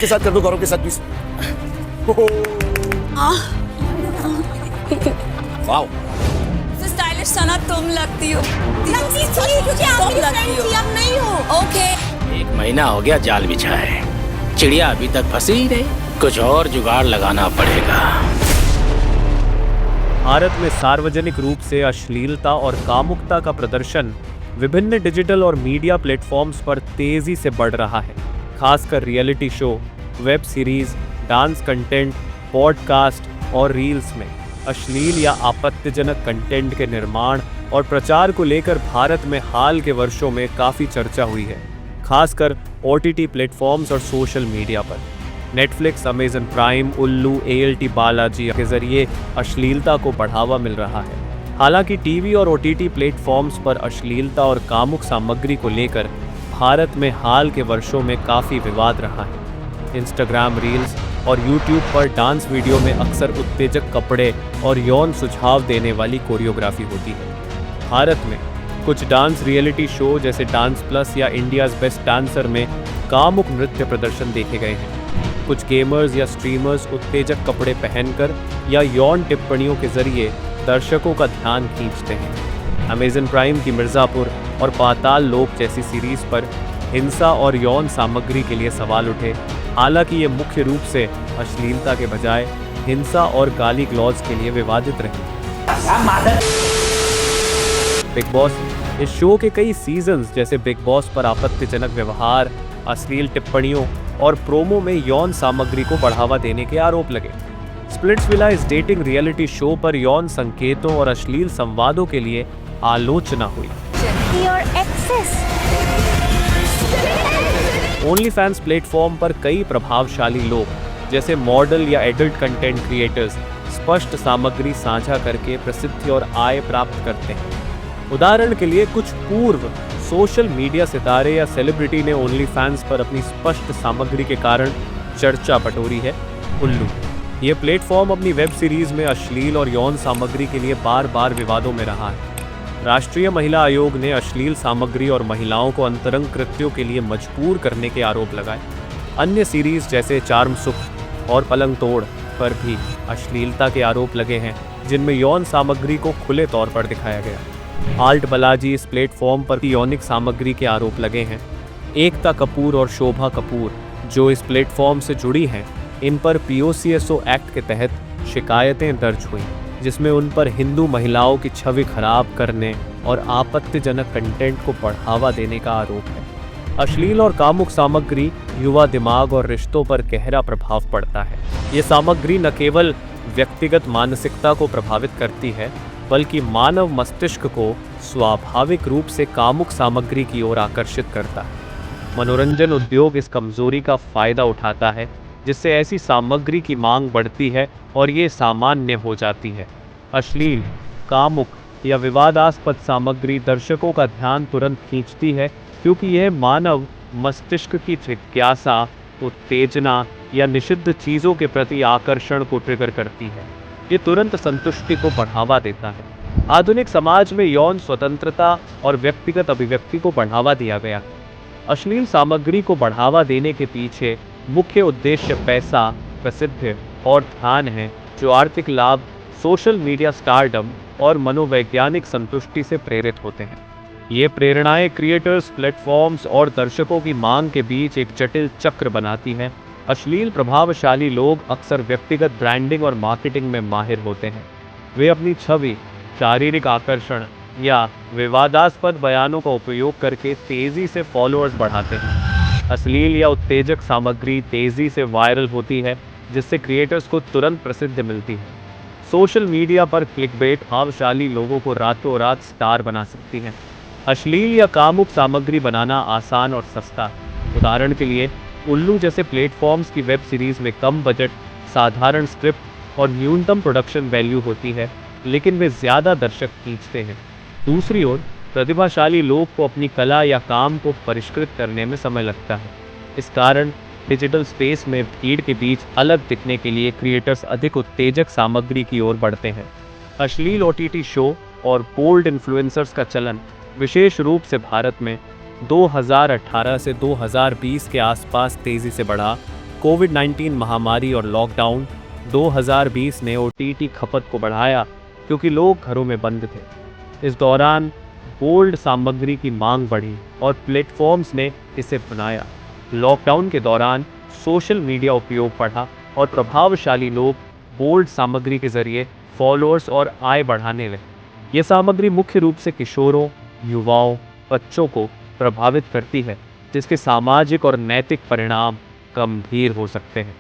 के साथ कर दो, गौरव के साथ प्लीज। वाओ, स्टाइलिश सना तुम लगती हो। क्योंकि आप मेरी फ्रेंड थी, अब नहीं हो। ओके, 1 महीना हो गया जाल बिछा है, चिड़िया अभी तक फंसी ही नहीं। कुछ और जुगाड़ लगाना पड़ेगा। भारत में सार्वजनिक रूप से अश्लीलता और कामुकता का प्रदर्शन विभिन्न डिजिटल और मीडिया प्लेटफॉर्म्स पर तेजी से बढ़ रहा है। खासकर reality show, web series, dance content, podcast और रील्स में अश्लील या आपत्तिजनक कंटेंट के निर्माण और प्रचार को लेकर भारत में हाल के वर्षों में काफ़ी चर्चा हुई है, खासकर OTT प्लेटफॉर्म्स और सोशल मीडिया पर। नेटफ्लिक्स, अमेजन प्राइम, उल्लू, ALT बालाजी के जरिए अश्लीलता को बढ़ावा मिल रहा है। हालांकि टीवी और OTT प्लेटफॉर्म्स पर अश्लीलता और कामुक सामग्री को लेकर भारत में हाल के वर्षों में काफ़ी विवाद रहा है। इंस्टाग्राम रील्स और यूट्यूब पर डांस वीडियो में अक्सर उत्तेजक कपड़े और यौन सुझाव देने वाली कोरियोग्राफी होती है। भारत में कुछ डांस रियलिटी शो जैसे डांस प्लस या इंडियाज़ बेस्ट डांसर में कामुक नृत्य प्रदर्शन देखे गए हैं। कुछ गेमर्स या स्ट्रीमर्स उत्तेजक कपड़े पहनकर या यौन टिप्पणियों के जरिए दर्शकों का ध्यान खींचते हैं। अमेजन प्राइम की मिर्ज़ापुर और पाताल लोक जैसी सीरीज पर हिंसा और यौन सामग्री के लिए सवाल उठे। हालांकि ये मुख्य रूप से अश्लीलता के बजाय हिंसा और गाली ग्लौज के लिए विवादित रहे। बिग बॉस, इस शो के कई सीजन्स जैसे बिग बॉस पर आपत्तिजनक व्यवहार, अश्लील टिप्पणियों और प्रोमो में यौन सामग्री को बढ़ावा देने के आरोप लगे। स्प्लिट्सविला इस डेटिंग रियलिटी शो पर यौन संकेतों और अश्लील संवादों के लिए आलोचना हुई। ओनली फैंस प्लेटफॉर्म पर कई प्रभावशाली लोग जैसे मॉडल या एडल्ट कंटेंट क्रिएटर्स स्पष्ट सामग्री साझा करके प्रसिद्धि और आय प्राप्त करते हैं। उदाहरण के लिए कुछ पूर्व सोशल मीडिया सितारे या सेलिब्रिटी ने ओनली फैंस पर अपनी स्पष्ट सामग्री के कारण चर्चा बटोरी है। उल्लू, ये प्लेटफॉर्म अपनी वेब सीरीज में अश्लील और यौन सामग्री के लिए बार बार विवादों में रहा है। राष्ट्रीय महिला आयोग ने अश्लील सामग्री और महिलाओं को अंतरंग कृत्यों के लिए मजबूर करने के आरोप लगाए। अन्य सीरीज जैसे चार्म सुख और पलंग तोड़ पर भी अश्लीलता के आरोप लगे हैं, जिनमें यौन सामग्री को खुले तौर पर दिखाया गया। ALT बालाजी, इस प्लेटफॉर्म पर यौनिक सामग्री के आरोप लगे हैं। एकता कपूर और शोभा कपूर, जो इस प्लेटफॉर्म से जुड़ी हैं, इन पर POCSO एक्ट के तहत शिकायतें दर्ज हुई, जिसमें उन पर हिंदू महिलाओं की छवि खराब करने और आपत्तिजनक कंटेंट को बढ़ावा देने का आरोप है। अश्लील और कामुक सामग्री युवा दिमाग और रिश्तों पर गहरा प्रभाव पड़ता है। ये सामग्री न केवल व्यक्तिगत मानसिकता को प्रभावित करती है, बल्कि मानव मस्तिष्क को स्वाभाविक रूप से कामुक सामग्री की ओर आकर्षित करता है। मनोरंजन उद्योग इस कमजोरी का फायदा उठाता है, जिससे ऐसी सामग्री की मांग बढ़ती है और ये सामान्य हो जाती है। अश्लील, कामुक या विवादास्पद सामग्री दर्शकों का ध्यान तुरंत खींचती है, क्योंकि यह मानव मस्तिष्क की जिज्ञासा, उत्तेजना या निषिद्ध चीज़ों के प्रति आकर्षण को ट्रिगर करती है। ये तुरंत संतुष्टि को बढ़ावा देता है। आधुनिक समाज में यौन स्वतंत्रता और व्यक्तिगत अभिव्यक्ति को बढ़ावा दिया गया है। अश्लील सामग्री को बढ़ावा देने के पीछे मुख्य उद्देश्य पैसा, प्रसिद्धि और ध्यान है, जो आर्थिक लाभ, सोशल मीडिया स्टारडम और मनोवैज्ञानिक संतुष्टि से प्रेरित होते हैं। ये प्रेरणाएं क्रिएटर्स, प्लेटफॉर्म्स और दर्शकों की मांग के बीच एक जटिल चक्र बनाती हैं। अश्लील प्रभावशाली लोग अक्सर व्यक्तिगत ब्रांडिंग और मार्केटिंग में माहिर होते हैं। वे अपनी छवि, शारीरिक आकर्षण या विवादास्पद बयानों का उपयोग करके तेज़ी से फॉलोअर्स बढ़ाते हैं। अश्लील या उत्तेजक सामग्री तेज़ी से वायरल होती है, जिससे क्रिएटर्स को तुरंत प्रसिद्धि मिलती है। सोशल मीडिया पर क्लिकबेट प्रभावशाली लोगों को रातों रात स्टार बना सकती है। अश्लील या कामुक सामग्री बनाना आसान और सस्ता। उदाहरण के लिए उल्लू जैसे प्लेटफॉर्म्स की वेब सीरीज में कम बजट, साधारण स्क्रिप्ट और न्यूनतम प्रोडक्शन वैल्यू होती है, लेकिन वे ज़्यादा दर्शक खींचते हैं। दूसरी ओर प्रतिभाशाली लोग को अपनी कला या काम को परिष्कृत करने में समय लगता है। इस कारण डिजिटल स्पेस में भीड़ के बीच अलग दिखने के लिए क्रिएटर्स अधिक उत्तेजक सामग्री की ओर बढ़ते हैं। अश्लील OTT शो और बोल्ड इन्फ्लुएंसर्स का चलन विशेष रूप से भारत में 2018 से 2020 के आसपास तेज़ी से बढ़ा, कोविड-19 महामारी और लॉकडाउन 2020 ने OTT खपत को बढ़ाया क्योंकि लोग घरों में बंद थे। इस दौरान बोल्ड सामग्री की मांग बढ़ी और प्लेटफॉर्म्स ने इसे बनाया। लॉकडाउन के दौरान सोशल मीडिया उपयोग बढ़ा और प्रभावशाली लोग बोल्ड सामग्री के जरिए फॉलोअर्स और आय बढ़ाने लगे। ये सामग्री मुख्य रूप से किशोरों, युवाओं, बच्चों को प्रभावित करती है, जिसके सामाजिक और नैतिक परिणाम गंभीर हो सकते हैं।